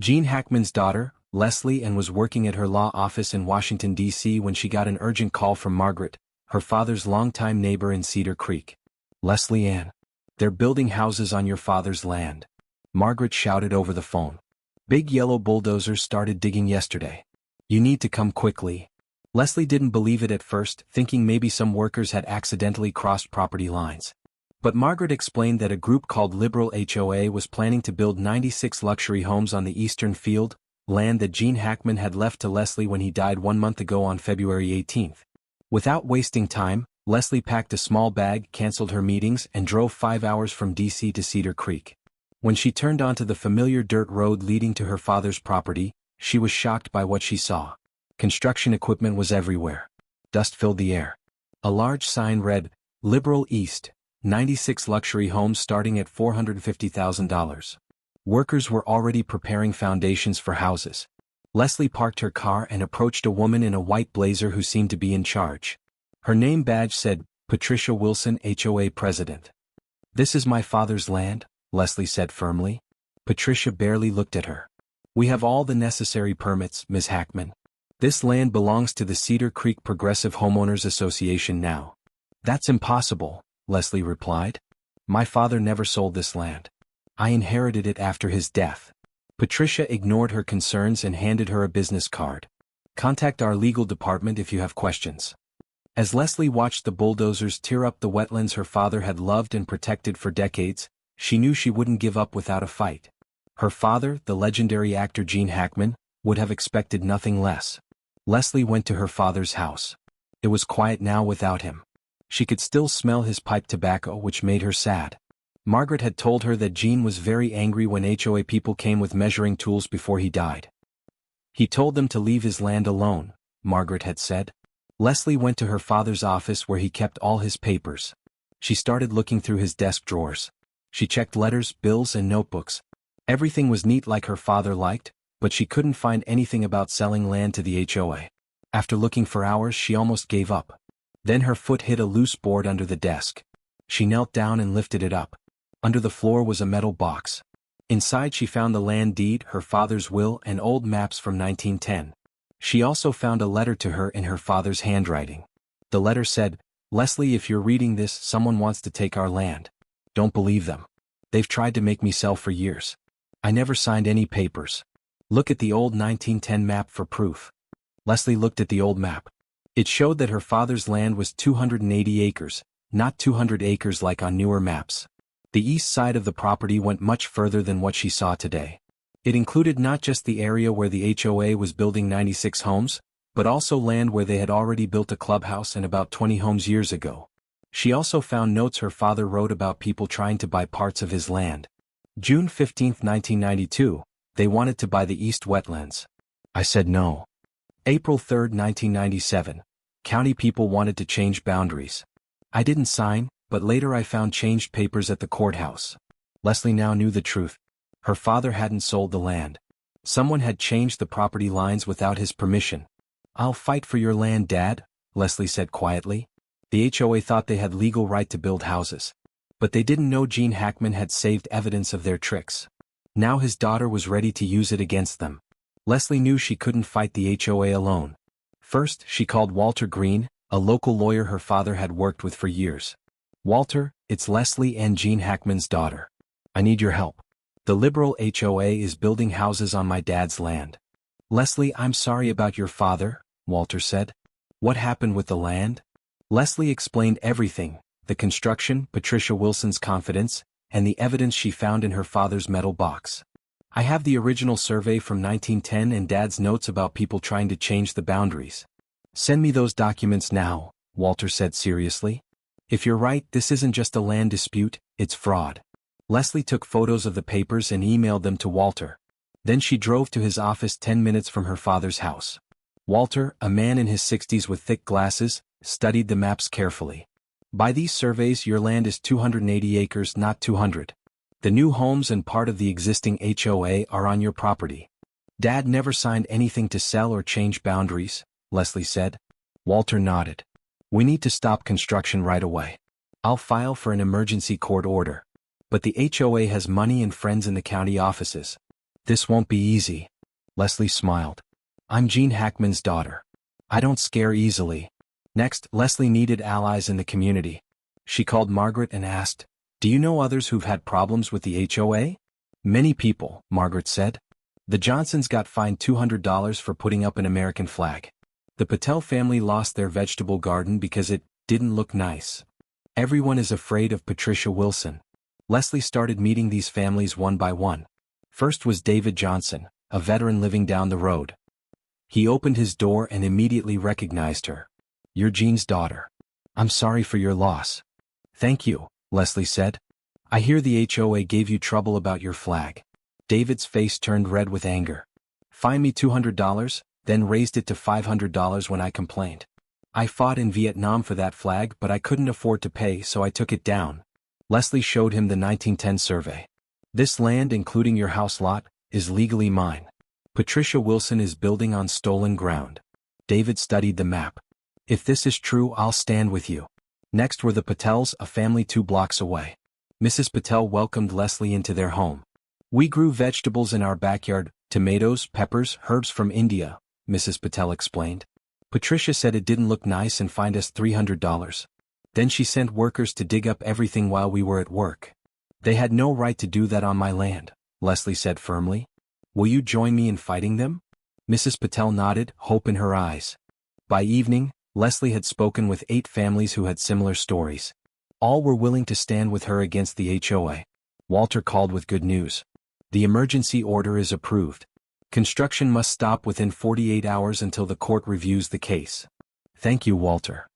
Gene Hackman's daughter, Leslie, and was working at her law office in Washington, D.C. when she got an urgent call from Margaret, her father's longtime neighbor in Cedar Creek. "Leslie Ann, they're building houses on your father's land," Margaret shouted over the phone. "Big yellow bulldozers started digging yesterday. You need to come quickly." Leslie didn't believe it at first, thinking maybe some workers had accidentally crossed property lines. But Margaret explained that a group called Liberal HOA was planning to build 96 luxury homes on the eastern field, land that Gene Hackman had left to Leslie when he died 1 month ago on February 18. Without wasting time, Leslie packed a small bag, canceled her meetings, and drove 5 hours from D.C. to Cedar Creek. When she turned onto the familiar dirt road leading to her father's property, she was shocked by what she saw. Construction equipment was everywhere. Dust filled the air. A large sign read, "Liberal East, 96 luxury homes starting at $450,000. Workers were already preparing foundations for houses. Leslie parked her car and approached a woman in a white blazer who seemed to be in charge. Her name badge said, Patricia Wilson, HOA President. "This is my father's land," Leslie said firmly. Patricia barely looked at her. "We have all the necessary permits, Ms. Hackman. This land belongs to the Cedar Creek Progressive Homeowners Association now." "That's impossible," Leslie replied. "My father never sold this land. I inherited it after his death." Patricia ignored her concerns and handed her a business card. "Contact our legal department if you have questions." As Leslie watched the bulldozers tear up the wetlands her father had loved and protected for decades, she knew she wouldn't give up without a fight. Her father, the legendary actor Gene Hackman, would have expected nothing less. Leslie went to her father's house. It was quiet now without him. She could still smell his pipe tobacco, which made her sad. Margaret had told her that Gene was very angry when HOA people came with measuring tools before he died. "He told them to leave his land alone," Margaret had said. Leslie went to her father's office where he kept all his papers. She started looking through his desk drawers. She checked letters, bills, and notebooks. Everything was neat like her father liked, but she couldn't find anything about selling land to the HOA. After looking for hours, she almost gave up. Then her foot hit a loose board under the desk. She knelt down and lifted it up. Under the floor was a metal box. Inside she found the land deed, her father's will, and old maps from 1910. She also found a letter to her in her father's handwriting. The letter said, "Leslie, if you're reading this, someone wants to take our land. Don't believe them. They've tried to make me sell for years. I never signed any papers. Look at the old 1910 map for proof." Leslie looked at the old map. It showed that her father's land was 280 acres, not 200 acres like on newer maps. The east side of the property went much further than what she saw today. It included not just the area where the HOA was building 96 homes, but also land where they had already built a clubhouse and about 20 homes years ago. She also found notes her father wrote about people trying to buy parts of his land. June 15, 1992, they wanted to buy the east wetlands. I said no. April 3, 1997, county people wanted to change boundaries. I didn't sign, but later I found changed papers at the courthouse. Leslie now knew the truth. Her father hadn't sold the land. Someone had changed the property lines without his permission. "I'll fight for your land, Dad," Leslie said quietly. The HOA thought they had legal right to build houses. But they didn't know Gene Hackman had saved evidence of their tricks. Now his daughter was ready to use it against them. Leslie knew she couldn't fight the HOA alone. First, she called Walter Green, a local lawyer her father had worked with for years. "Walter, it's Leslie and Gene Hackman's daughter. I need your help. The Liberal HOA is building houses on my dad's land." "Leslie, I'm sorry about your father," Walter said. "What happened with the land?" Leslie explained everything, the construction, Patricia Wilson's confidence, and the evidence she found in her father's metal box. "I have the original survey from 1910 and Dad's notes about people trying to change the boundaries." "Send me those documents now," Walter said seriously. "If you're right, this isn't just a land dispute, it's fraud." Leslie took photos of the papers and emailed them to Walter. Then she drove to his office 10 minutes from her father's house. Walter, a man in his 60s with thick glasses, studied the maps carefully. "By these surveys, your land is 280 acres, not 200. The new homes and part of the existing HOA are on your property. Dad never signed anything to sell or change boundaries," Leslie said. Walter nodded. "We need to stop construction right away. I'll file for an emergency court order. But the HOA has money and friends in the county offices. This won't be easy. Leslie smiled. I'm Gene Hackman's daughter. I don't scare easily. Next, Leslie needed allies in the community. She called Margaret and asked, "Do you know others who've had problems with the HOA?" "Many people," Margaret said. "The Johnsons got fined $200 for putting up an American flag. The Patel family lost their vegetable garden because it didn't look nice. Everyone is afraid of Patricia Wilson." Leslie started meeting these families one by one. First was David Johnson, a veteran living down the road. He opened his door and immediately recognized her. "You're Gene's daughter. I'm sorry for your loss." "Thank you," Leslie said. "I hear the HOA gave you trouble about your flag." David's face turned red with anger. "Fined me $200, then raised it to $500 when I complained. I fought in Vietnam for that flag, but I couldn't afford to pay, so I took it down." Leslie showed him the 1910 survey. "This land, including your house lot, is legally mine. Patricia Wilson is building on stolen ground." David studied the map. "If this is true, I'll stand with you." Next were the Patels, a family 2 blocks away. Mrs. Patel welcomed Leslie into their home. "We grew vegetables in our backyard, tomatoes, peppers, herbs from India," Mrs. Patel explained. "Patricia said it didn't look nice and fined us $300. Then she sent workers to dig up everything while we were at work. They had no right to do that on my land," Leslie said firmly. "Will you join me in fighting them?" Mrs. Patel nodded, hope in her eyes. By evening, Leslie had spoken with 8 families who had similar stories. All were willing to stand with her against the HOA. Walter called with good news. "The emergency order is approved. Construction must stop within 48 hours until the court reviews the case." "Thank you, Walter."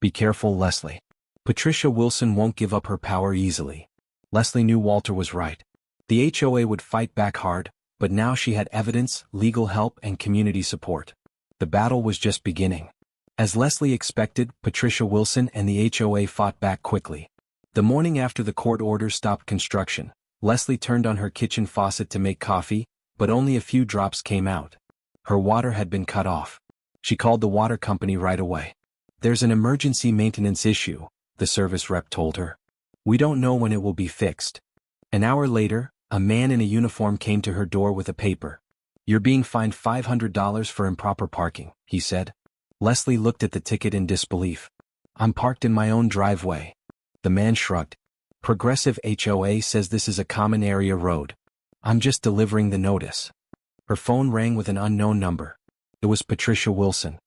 "Be careful, Leslie. Patricia Wilson won't give up her power easily." Leslie knew Walter was right. The HOA would fight back hard, but now she had evidence, legal help, and community support. The battle was just beginning. As Leslie expected, Patricia Wilson and the HOA fought back quickly. The morning after the court order stopped construction, Leslie turned on her kitchen faucet to make coffee, but only a few drops came out. Her water had been cut off. She called the water company right away. "There's an emergency maintenance issue," the service rep told her. "We don't know when it will be fixed." An hour later, a man in a uniform came to her door with a paper. "You're being fined $500 for improper parking," he said. Leslie looked at the ticket in disbelief. "I'm parked in my own driveway." The man shrugged. "Progressive HOA says this is a common area road. I'm just delivering the notice." Her phone rang with an unknown number. It was Patricia Wilson.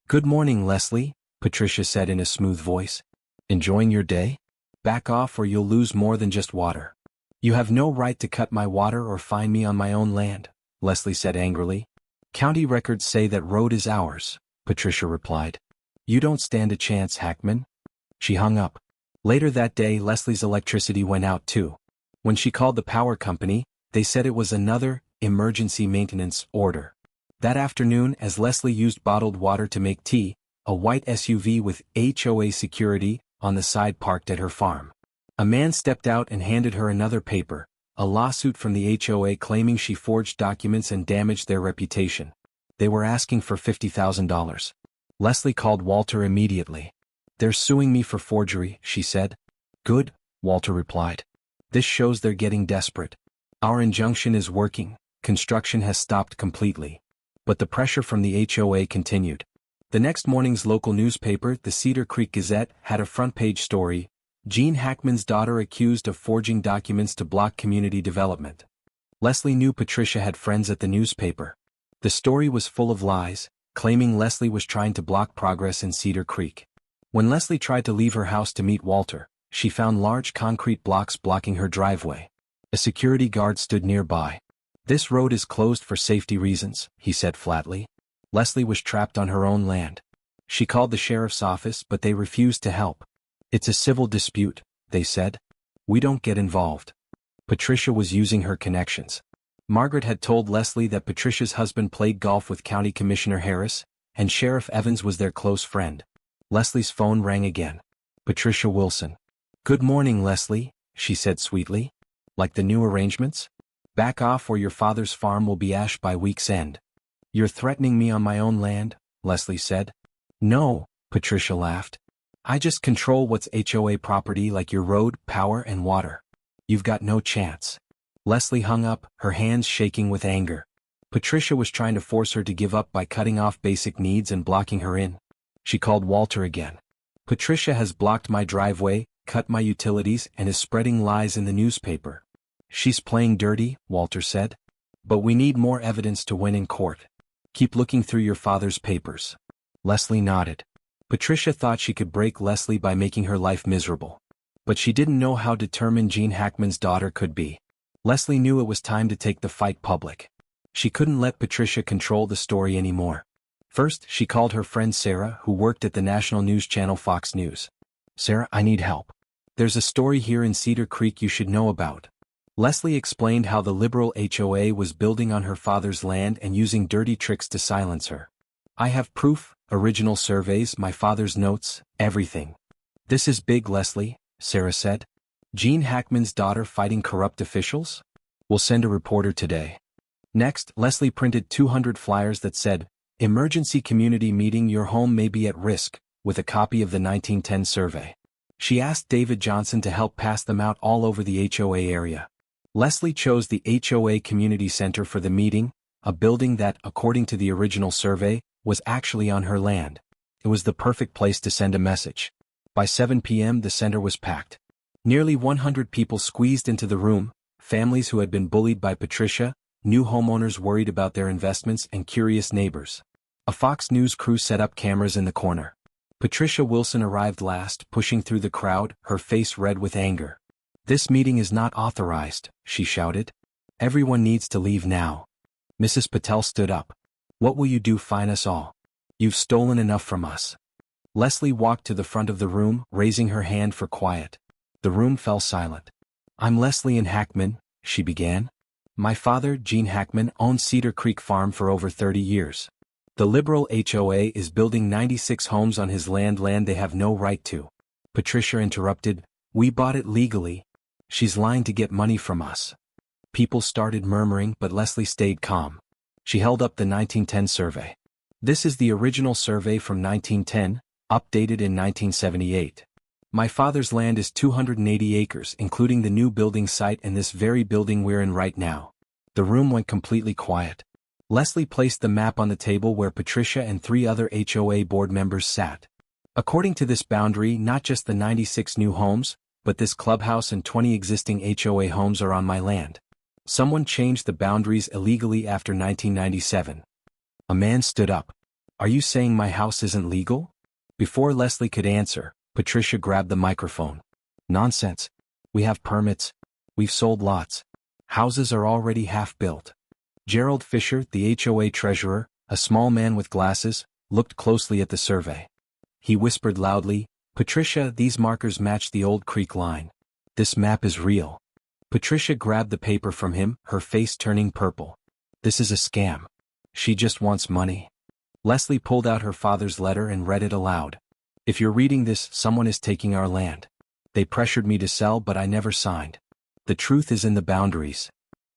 "Good morning, Leslie," Patricia said in a smooth voice. "Enjoying your day? Back off or you'll lose more than just water." "You have no right to cut my water or fine me on my own land," Leslie said angrily. "County records say that road is ours," Patricia replied. "You don't stand a chance, Hackman." She hung up. Later that day, Leslie's electricity went out too. When she called the power company, they said it was another emergency maintenance order. That afternoon, as Leslie used bottled water to make tea, a white SUV with HOA security on the side parked at her farm. A man stepped out and handed her another paper, a lawsuit from the HOA claiming she forged documents and damaged their reputation. They were asking for $50,000. Leslie called Walter immediately. "They're suing me for forgery," she said. "Good," Walter replied. "This shows they're getting desperate. Our injunction is working, construction has stopped completely." But the pressure from the HOA continued. The next morning's local newspaper, the Cedar Creek Gazette, had a front-page story, "Gene Hackman's daughter accused of forging documents to block community development." Leslie knew Patricia had friends at the newspaper. The story was full of lies, claiming Leslie was trying to block progress in Cedar Creek. When Leslie tried to leave her house to meet Walter, she found large concrete blocks blocking her driveway. A security guard stood nearby. "This road is closed for safety reasons," he said flatly. Leslie was trapped on her own land. She called the sheriff's office, but they refused to help. "It's a civil dispute," they said. "We don't get involved." Patricia was using her connections. Margaret had told Leslie that Patricia's husband played golf with County Commissioner Harris, and Sheriff Evans was their close friend. Leslie's phone rang again. Patricia Wilson. "Good morning, Leslie," she said sweetly. "Like the new arrangements? Back off or your father's farm will be ash by week's end." "You're threatening me on my own land," Leslie said. "No," Patricia laughed. "I just control what's HOA property like your road, power, and water. You've got no chance." Leslie hung up, her hands shaking with anger. Patricia was trying to force her to give up by cutting off basic needs and blocking her in. She called Walter again. Patricia has blocked my driveway, cut my utilities, and is spreading lies in the newspaper. She's playing dirty, Walter said. But we need more evidence to win in court. Keep looking through your father's papers. Leslie nodded. Patricia thought she could break Leslie by making her life miserable. But she didn't know how determined Gene Hackman's daughter could be. Leslie knew it was time to take the fight public. She couldn't let Patricia control the story anymore. First, she called her friend Sarah, who worked at the national news channel Fox News. Sarah, I need help. There's a story here in Cedar Creek you should know about. Leslie explained how the Liberal HOA was building on her father's land and using dirty tricks to silence her. I have proof, original surveys, my father's notes, everything. This is big, Leslie, Sarah said. Gene Hackman's daughter fighting corrupt officials? We'll send a reporter today. Next, Leslie printed 200 flyers that said, Emergency Community Meeting, your home may be at risk, with a copy of the 1910 survey. She asked David Johnson to help pass them out all over the HOA area. Leslie chose the HOA Community Center for the meeting, a building that, according to the original survey, was actually on her land. It was the perfect place to send a message. By 7 p.m. the center was packed. Nearly 100 people squeezed into the room, families who had been bullied by Patricia, new homeowners worried about their investments, and curious neighbors. A Fox News crew set up cameras in the corner. Patricia Wilson arrived last, pushing through the crowd, her face red with anger. This meeting is not authorized, she shouted. Everyone needs to leave now. Mrs. Patel stood up. What will you do? Fine us all. You've stolen enough from us. Leslie walked to the front of the room, raising her hand for quiet. The room fell silent. I'm Leslie Hackman, she began. My father, Gene Hackman, owned Cedar Creek Farm for over 30 years. The Liberal HOA is building 96 homes on his land they have no right to. Patricia interrupted. We bought it legally. She's lying to get money from us. People started murmuring, but Leslie stayed calm. She held up the 1910 survey. This is the original survey from 1910, updated in 1978. My father's land is 280 acres, including the new building site and this very building we're in right now. The room went completely quiet. Leslie placed the map on the table where Patricia and 3 other HOA board members sat. According to this boundary, not just the 96 new homes, but this clubhouse and 20 existing HOA homes are on my land. Someone changed the boundaries illegally after 1997. A man stood up. Are you saying my house isn't legal? Before Leslie could answer, Patricia grabbed the microphone. Nonsense. We have permits. We've sold lots. Houses are already half-built. Gerald Fisher, the HOA treasurer, a small man with glasses, looked closely at the survey. He whispered loudly, Patricia, these markers match the old creek line. This map is real. Patricia grabbed the paper from him, her face turning purple. This is a scam. She just wants money. Leslie pulled out her father's letter and read it aloud. If you're reading this, someone is taking our land. They pressured me to sell, but I never signed. The truth is in the boundaries.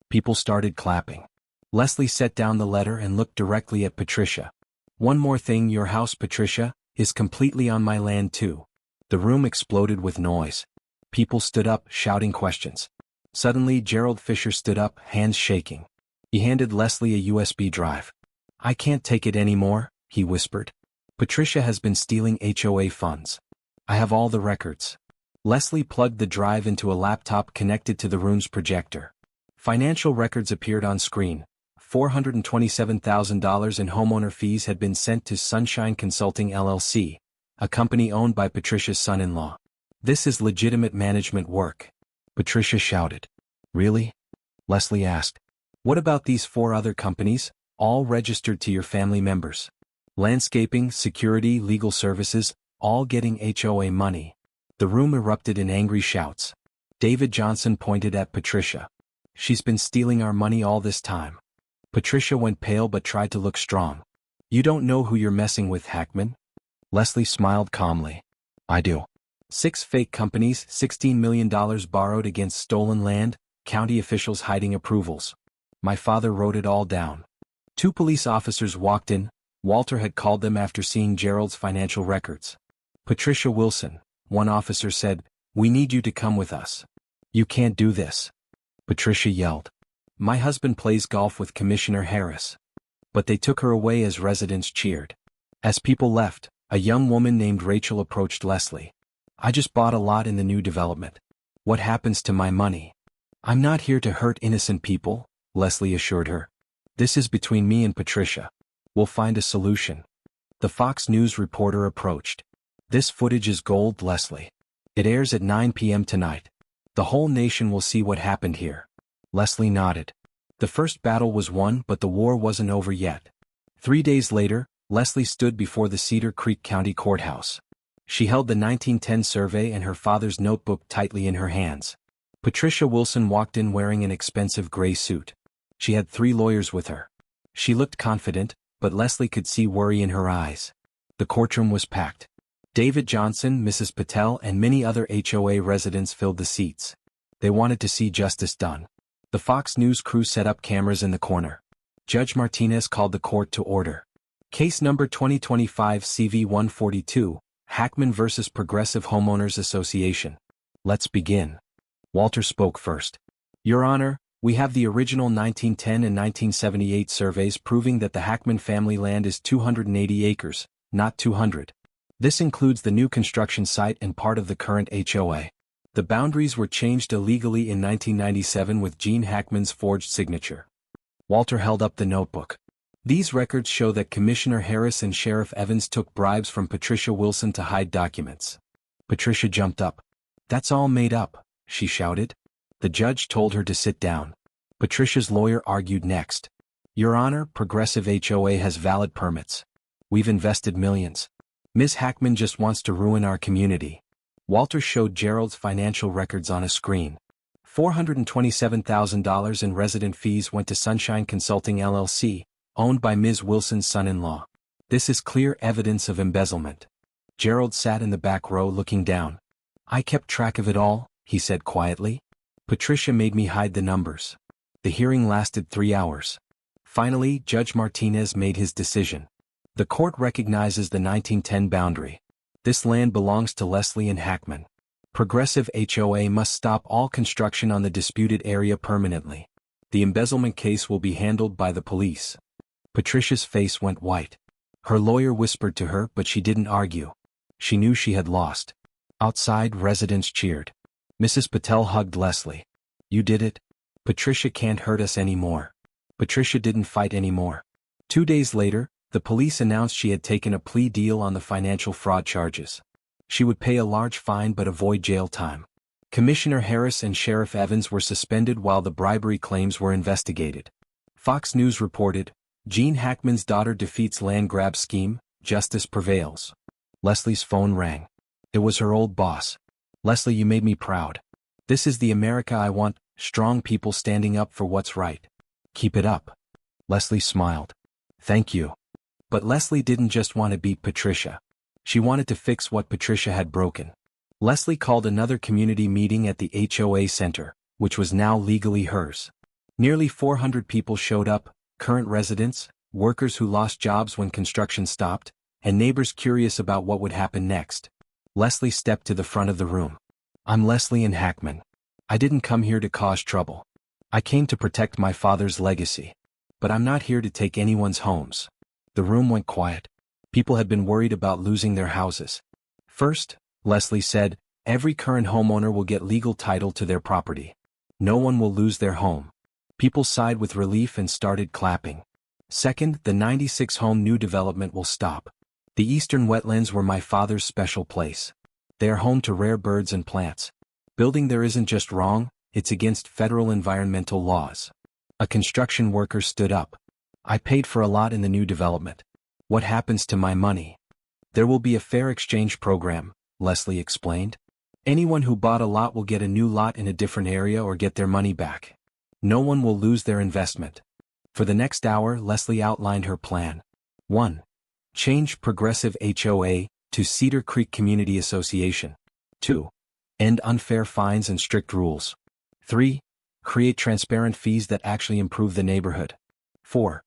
People started clapping. Leslie set down the letter and looked directly at Patricia. One more thing, your house, Patricia, is completely on my land too. The room exploded with noise. People stood up, shouting questions. Suddenly, Gerald Fisher stood up, hands shaking. He handed Leslie a USB drive. I can't take it anymore, he whispered. Patricia has been stealing HOA funds. I have all the records. Leslie plugged the drive into a laptop connected to the room's projector. Financial records appeared on screen. $427,000 in homeowner fees had been sent to Sunshine Consulting LLC, a company owned by Patricia's son-in-law. This is legitimate management work. Patricia shouted. Really? Leslie asked. What about these 4 other companies, all registered to your family members? Landscaping, security, legal services, all getting HOA money. The room erupted in angry shouts. David Johnson pointed at Patricia. She's been stealing our money all this time. Patricia went pale but tried to look strong. You don't know who you're messing with, Hackman? Leslie smiled calmly. I do. 6 fake companies, $16 million borrowed against stolen land, county officials hiding approvals. My father wrote it all down. 2 police officers walked in. Walter had called them after seeing Gerald's financial records. Patricia Wilson, one officer said, we need you to come with us. You can't do this. Patricia yelled. My husband plays golf with Commissioner Harris. But they took her away as residents cheered. As people left, a young woman named Rachel approached Leslie. I just bought a lot in the new development. What happens to my money? I'm not here to hurt innocent people, Leslie assured her. This is between me and Patricia. We'll find a solution. The Fox News reporter approached. This footage is gold, Leslie. It airs at 9 p.m. tonight. The whole nation will see what happened here. Leslie nodded. The first battle was won, but the war wasn't over yet. 3 days later, Leslie stood before the Cedar Creek County Courthouse. She held the 1910 survey and her father's notebook tightly in her hands. Patricia Wilson walked in wearing an expensive gray suit. She had 3 lawyers with her. She looked confident, but Leslie could see worry in her eyes. The courtroom was packed. David Johnson, Mrs. Patel, and many other HOA residents filled the seats. They wanted to see justice done. The Fox News crew set up cameras in the corner. Judge Martinez called the court to order. Case number 2025 CV 142, Hackman v. Progressive Homeowners Association. Let's begin. Walter spoke first. Your Honor, we have the original 1910 and 1978 surveys proving that the Hackman family land is 280 acres, not 200. This includes the new construction site and part of the current HOA. The boundaries were changed illegally in 1997 with Gene Hackman's forged signature. Walter held up the notebook. These records show that Commissioner Harris and Sheriff Evans took bribes from Patricia Wilson to hide documents. Patricia jumped up. That's all made up, she shouted. The judge told her to sit down. Patricia's lawyer argued next. Your Honor, Progressive HOA has valid permits. We've invested millions. Ms. Hackman just wants to ruin our community. Walter showed Gerald's financial records on a screen. $427,000 in resident fees went to Sunshine Consulting LLC, owned by Ms. Wilson's son-in-law. This is clear evidence of embezzlement. Gerald sat in the back row looking down. I kept track of it all, he said quietly. Patricia made me hide the numbers. The hearing lasted 3 hours. Finally, Judge Martinez made his decision. The court recognizes the 1910 boundary. This land belongs to Leslie and Hackman. Progressive HOA must stop all construction on the disputed area permanently. The embezzlement case will be handled by the police. Patricia's face went white. Her lawyer whispered to her, but she didn't argue. She knew she had lost. Outside, residents cheered. Mrs. Patel hugged Leslie. You did it. Patricia can't hurt us anymore. Patricia didn't fight anymore. 2 days later, the police announced she had taken a plea deal on the financial fraud charges. She would pay a large fine but avoid jail time. Commissioner Harris and Sheriff Evans were suspended while the bribery claims were investigated. Fox News reported, Gene Hackman's daughter defeats land grab scheme, justice prevails. Leslie's phone rang. It was her old boss. Leslie, you made me proud. This is the America I want, strong people standing up for what's right. Keep it up. Leslie smiled. Thank you. But Leslie didn't just want to beat Patricia. She wanted to fix what Patricia had broken. Leslie called another community meeting at the HOA Center, which was now legally hers. Nearly 400 people showed up, current residents, workers who lost jobs when construction stopped, and neighbors curious about what would happen next. Leslie stepped to the front of the room. I'm Leslie and Hackman. I didn't come here to cause trouble. I came to protect my father's legacy. But I'm not here to take anyone's homes. The room went quiet. People had been worried about losing their houses. First, Leslie said, every current homeowner will get legal title to their property. No one will lose their home. People sighed with relief and started clapping. Second, the 96-home new development will stop. The eastern wetlands were my father's special place. They are home to rare birds and plants. Building there isn't just wrong, it's against federal environmental laws. A construction worker stood up. I paid for a lot in the new development. What happens to my money? There will be a fair exchange program, Leslie explained. Anyone who bought a lot will get a new lot in a different area or get their money back. No one will lose their investment. For the next hour, Leslie outlined her plan. 1. Change Progressive HOA to Cedar Creek Community Association. 2. End unfair fines and strict rules. 3. Create transparent fees that actually improve the neighborhood. 4.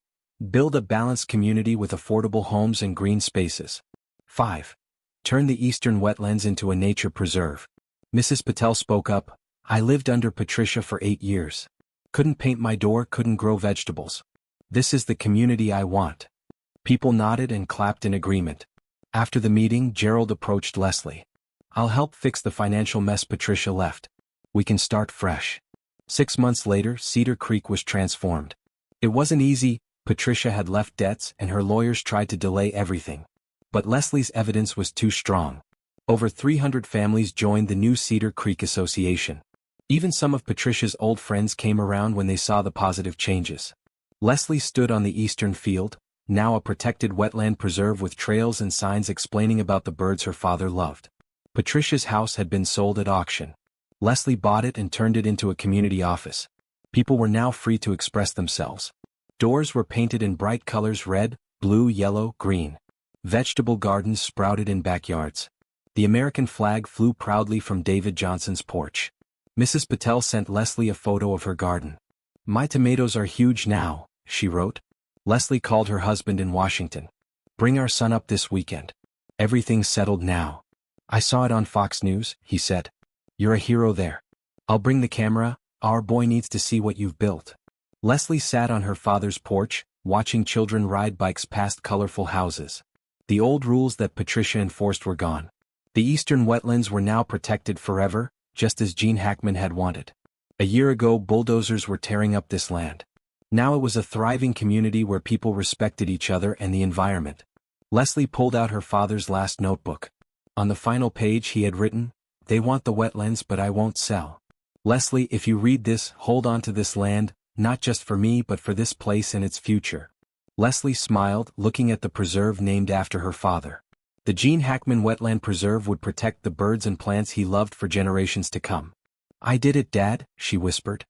Build a balanced community with affordable homes and green spaces. 5. Turn the eastern wetlands into a nature preserve. Mrs. Patel spoke up. I lived under Patricia for 8 years. Couldn't paint my door, couldn't grow vegetables. This is the community I want. People nodded and clapped in agreement. After the meeting, Gerald approached Leslie. I'll help fix the financial mess Patricia left. We can start fresh. 6 months later, Cedar Creek was transformed. It wasn't easy. Patricia had left debts and her lawyers tried to delay everything. But Leslie's evidence was too strong. Over 300 families joined the new Cedar Creek Association. Even some of Patricia's old friends came around when they saw the positive changes. Leslie stood on the eastern field, now a protected wetland preserve with trails and signs explaining about the birds her father loved. Patricia's house had been sold at auction. Leslie bought it and turned it into a community office. People were now free to express themselves. Doors were painted in bright colors: red, blue, yellow, green. Vegetable gardens sprouted in backyards. The American flag flew proudly from David Johnson's porch. Mrs. Patel sent Leslie a photo of her garden. My tomatoes are huge now, she wrote. Leslie called her husband in Washington. Bring our son up this weekend. Everything's settled now. I saw it on Fox News, he said. You're a hero there. I'll bring the camera. Our boy needs to see what you've built. Leslie sat on her father's porch, watching children ride bikes past colorful houses. The old rules that Patricia enforced were gone. The eastern wetlands were now protected forever, just as Gene Hackman had wanted. A year ago, bulldozers were tearing up this land. Now it was a thriving community where people respected each other and the environment. Leslie pulled out her father's last notebook. On the final page he had written, "They want the wetlands, but I won't sell. Leslie, if you read this, hold on to this land, not just for me but for this place and its future." Leslie smiled, looking at the preserve named after her father. The Gene Hackman Wetland Preserve would protect the birds and plants he loved for generations to come. I did it, Dad, she whispered.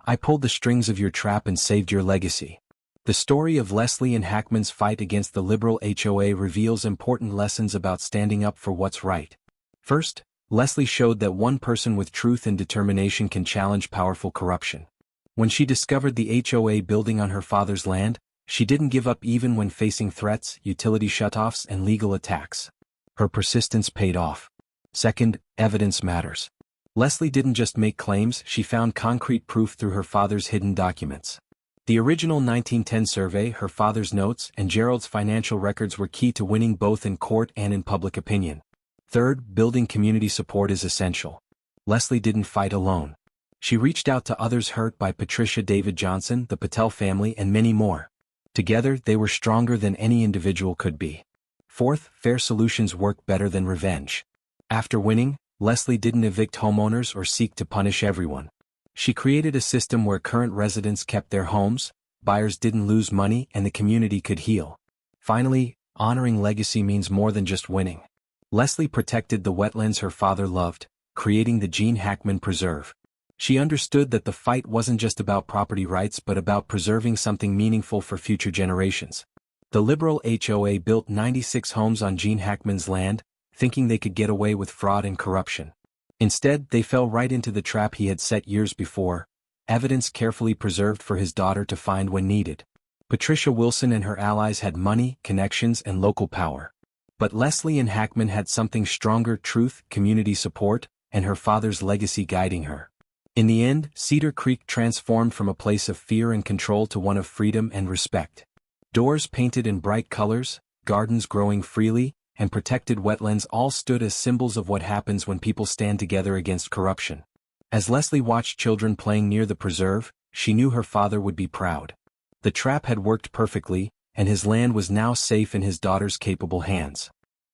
I pulled the strings of your trap and saved your legacy. The story of Leslie and Hackman's fight against the Liberal HOA reveals important lessons about standing up for what's right. First, Leslie showed that one person with truth and determination can challenge powerful corruption. When she discovered the HOA building on her father's land, she didn't give up even when facing threats, utility shutoffs, and legal attacks. Her persistence paid off. Second, evidence matters. Leslie didn't just make claims, she found concrete proof through her father's hidden documents. The original 1910 survey, her father's notes, and Gerald's financial records were key to winning both in court and in public opinion. Third, building community support is essential. Leslie didn't fight alone. She reached out to others hurt by Patricia, David Johnson, the Patel family, and many more. Together, they were stronger than any individual could be. Fourth, fair solutions work better than revenge. After winning, Leslie didn't evict homeowners or seek to punish everyone. She created a system where current residents kept their homes, buyers didn't lose money, and the community could heal. Finally, honoring legacy means more than just winning. Leslie protected the wetlands her father loved, creating the Gene Hackman Preserve. She understood that the fight wasn't just about property rights but about preserving something meaningful for future generations. The Liberal HOA built 96 homes on Gene Hackman's land, thinking they could get away with fraud and corruption. Instead, they fell right into the trap he had set years before, evidence carefully preserved for his daughter to find when needed. Patricia Wilson and her allies had money, connections, and local power. But Leslie and Hackman had something stronger: truth, community support, and her father's legacy guiding her. In the end, Cedar Creek transformed from a place of fear and control to one of freedom and respect. Doors painted in bright colors, gardens growing freely, and protected wetlands all stood as symbols of what happens when people stand together against corruption. As Leslie watched children playing near the preserve, she knew her father would be proud. The trap had worked perfectly, and his land was now safe in his daughter's capable hands.